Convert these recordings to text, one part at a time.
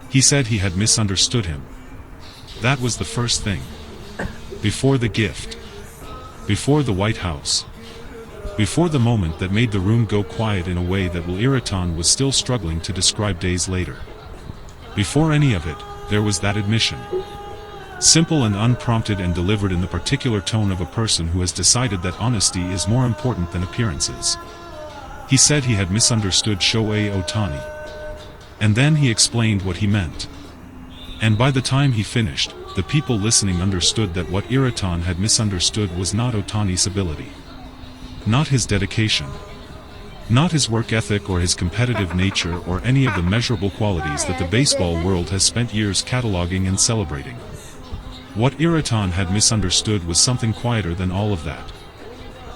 He said he had misunderstood him. That was the first thing. Before the gift. Before the White House. Before the moment that made the room go quiet in a way that Will Ireton was still struggling to describe days later. Before any of it, there was that admission. Simple and unprompted and delivered in the particular tone of a person who has decided that honesty is more important than appearances. He said he had misunderstood Shohei Ohtani. And then he explained what he meant. And by the time he finished, the people listening understood that what Ireton had misunderstood was not Ohtani's ability. Not his dedication. Not his work ethic or his competitive nature or any of the measurable qualities that the baseball world has spent years cataloging and celebrating. What Ireton had misunderstood was something quieter than all of that.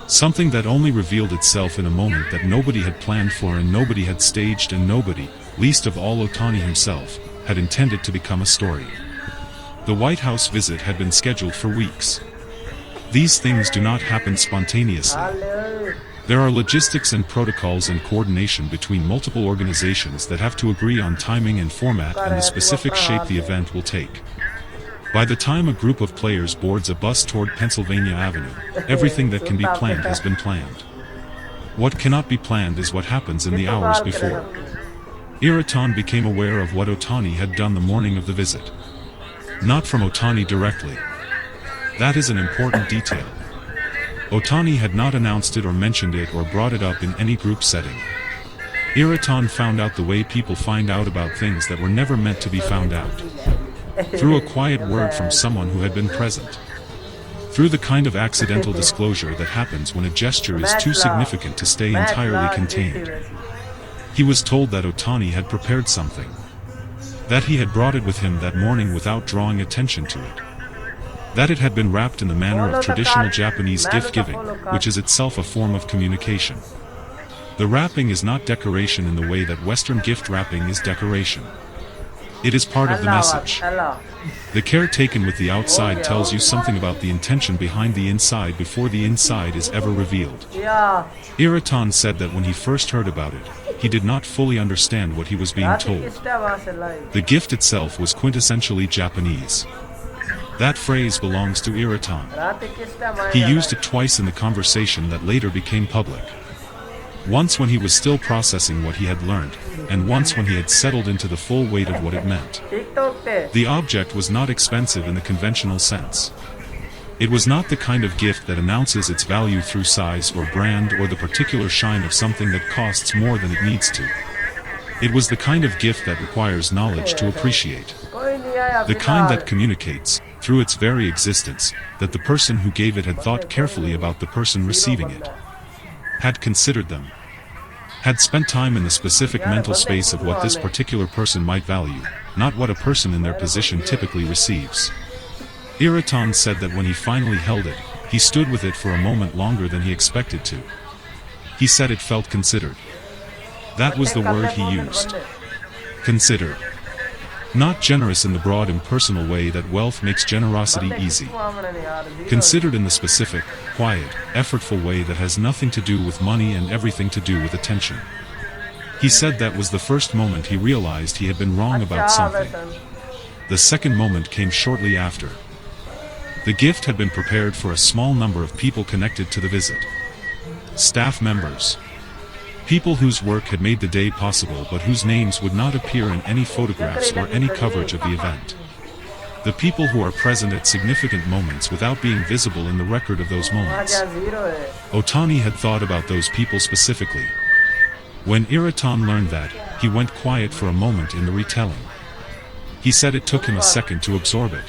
Something that only revealed itself in a moment that nobody had planned for and nobody had staged and nobody, least of all Ohtani himself, had intended to become a story. The White House visit had been scheduled for weeks. These things do not happen spontaneously. There are logistics and protocols and coordination between multiple organizations that have to agree on timing and format and the specific shape the event will take. By the time a group of players boards a bus toward Pennsylvania Avenue, everything that can be planned has been planned. What cannot be planned is what happens in the hours before. Ireton became aware of what Ohtani had done the morning of the visit. Not from Ohtani directly. That is an important detail. Ohtani had not announced it or mentioned it or brought it up in any group setting. Ireton found out the way people find out about things that were never meant to be found out. Through a quiet word from someone who had been present. Through the kind of accidental disclosure that happens when a gesture is too significant to stay entirely contained. He was told that Ohtani had prepared something. That he had brought it with him that morning without drawing attention to it. That it had been wrapped in the manner of traditional Japanese gift-giving, which is itself a form of communication. The wrapping is not decoration in the way that Western gift wrapping is decoration. It is part of the message. The care taken with the outside tells you something about the intention behind the inside before the inside is ever revealed. Ireton said that when he first heard about it, he did not fully understand what he was being told. The gift itself was quintessentially Japanese. That phrase belongs to Ireton. He used it twice in the conversation that later became public. Once when he was still processing what he had learned, and once when he had settled into the full weight of what it meant. The object was not expensive in the conventional sense. It was not the kind of gift that announces its value through size or brand or the particular shine of something that costs more than it needs to. It was the kind of gift that requires knowledge to appreciate. The kind that communicates, through its very existence, that the person who gave it had thought carefully about the person receiving it. Had considered them. Had spent time in the specific mental space of what this particular person might value, not what a person in their position typically receives. Ireton said that when he finally held it, he stood with it for a moment longer than he expected to. He said it felt considered. That was the word he used. Considered. Not generous in the broad impersonal way that wealth makes generosity easy. Considered in the specific, quiet, effortful way that has nothing to do with money and everything to do with attention. He said that was the first moment he realized he had been wrong about something. The second moment came shortly after. The gift had been prepared for a small number of people connected to the visit. Staff members. People whose work had made the day possible but whose names would not appear in any photographs or any coverage of the event. The people who are present at significant moments without being visible in the record of those moments. Ohtani had thought about those people specifically. When Ireton learned that, he went quiet for a moment in the retelling. He said it took him a second to absorb it.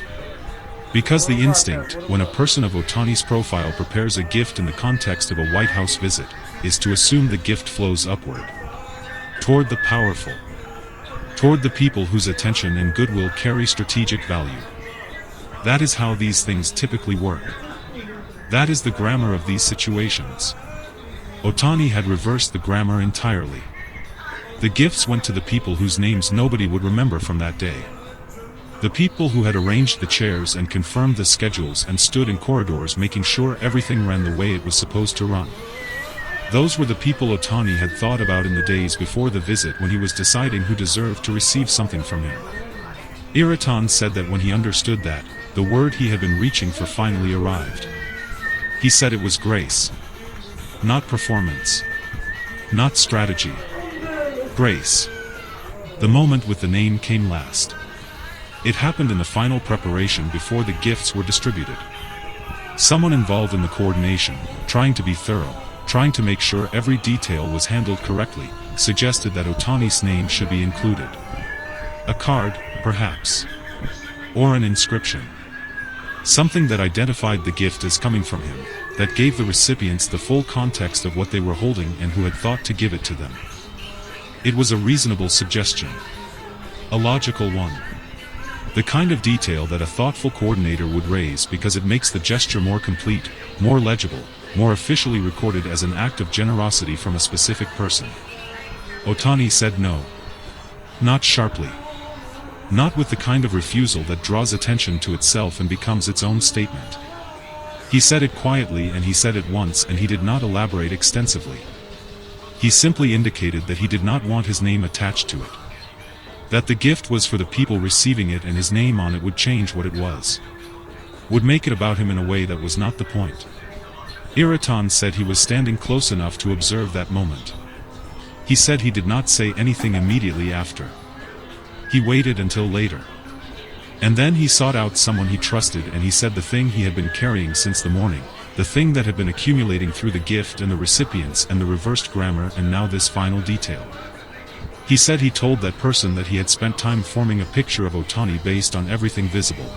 Because the instinct, when a person of Ohtani's profile prepares a gift in the context of a White House visit, is to assume the gift flows upward. Toward the powerful. Toward the people whose attention and goodwill carry strategic value. That is how these things typically work. That is the grammar of these situations. Ohtani had reversed the grammar entirely. The gifts went to the people whose names nobody would remember from that day. The people who had arranged the chairs and confirmed the schedules and stood in corridors making sure everything ran the way it was supposed to run. Those were the people Ohtani had thought about in the days before the visit when he was deciding who deserved to receive something from him. Ireton said that when he understood that, the word he had been reaching for finally arrived. He said it was grace. Not performance. Not strategy. Grace. The moment with the name came last. It happened in the final preparation before the gifts were distributed. Someone involved in the coordination, trying to be thorough, trying to make sure every detail was handled correctly, suggested that Ohtani's name should be included. A card, perhaps. Or an inscription. Something that identified the gift as coming from him, that gave the recipients the full context of what they were holding and who had thought to give it to them. It was a reasonable suggestion. A logical one. The kind of detail that a thoughtful coordinator would raise because it makes the gesture more complete, more legible, more officially recorded as an act of generosity from a specific person. Ohtani said no. Not sharply. Not with the kind of refusal that draws attention to itself and becomes its own statement. He said it quietly and he said it once and he did not elaborate extensively. He simply indicated that he did not want his name attached to it. That the gift was for the people receiving it and his name on it would change what it was. Would make it about him in a way that was not the point. Ireton said he was standing close enough to observe that moment. He said he did not say anything immediately after. He waited until later. And then he sought out someone he trusted and he said the thing he had been carrying since the morning, the thing that had been accumulating through the gift and the recipients and the reversed grammar and now this final detail. He said he told that person that he had spent time forming a picture of Ohtani based on everything visible.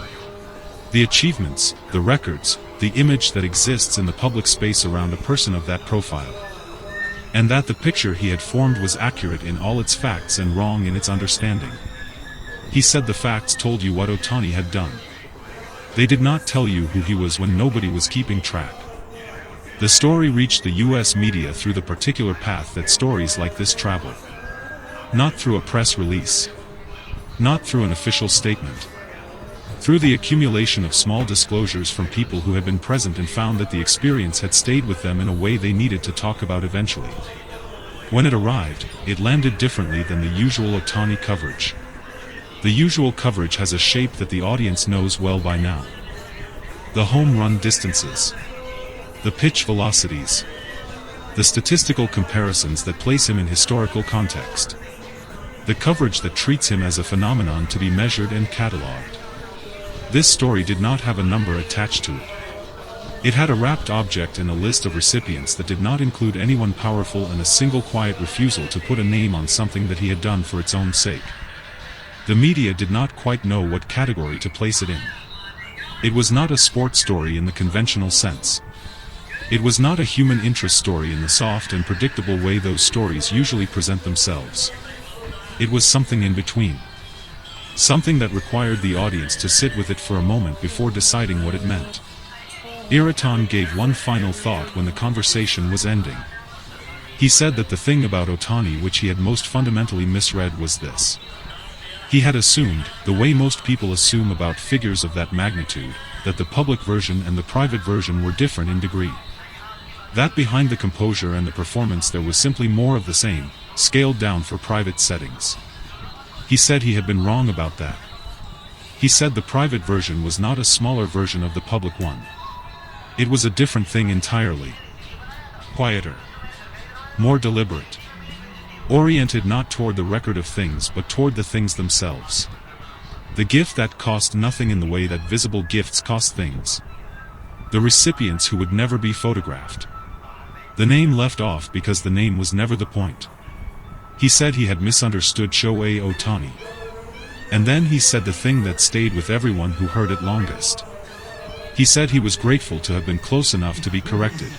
The achievements, the records, the image that exists in the public space around a person of that profile. And that the picture he had formed was accurate in all its facts and wrong in its understanding. He said the facts told you what Ohtani had done. They did not tell you who he was when nobody was keeping track. The story reached the US media through the particular path that stories like this travel. Not through a press release. Not through an official statement. Through the accumulation of small disclosures from people who had been present and found that the experience had stayed with them in a way they needed to talk about eventually. When it arrived, it landed differently than the usual Ohtani coverage. The usual coverage has a shape that the audience knows well by now. The home run distances. The pitch velocities. The statistical comparisons that place him in historical context. The coverage that treats him as a phenomenon to be measured and catalogued. This story did not have a number attached to it. It had a wrapped object and a list of recipients that did not include anyone powerful and a single quiet refusal to put a name on something that he had done for its own sake. The media did not quite know what category to place it in. It was not a sports story in the conventional sense. It was not a human interest story in the soft and predictable way those stories usually present themselves. It was something in between. Something that required the audience to sit with it for a moment before deciding what it meant. Ireton gave one final thought when the conversation was ending. He said that the thing about Ohtani which he had most fundamentally misread was this. He had assumed, the way most people assume about figures of that magnitude, that the public version and the private version were different in degree. That behind the composure and the performance there was simply more of the same, scaled down for private settings. He said he had been wrong about that. He said the private version was not a smaller version of the public one. It was a different thing entirely. Quieter. More deliberate. Oriented not toward the record of things but toward the things themselves. The gift that cost nothing in the way that visible gifts cost things. The recipients who would never be photographed. The name left off because the name was never the point. He said he had misunderstood Shohei Ohtani. And then he said the thing that stayed with everyone who heard it longest. He said he was grateful to have been close enough to be corrected.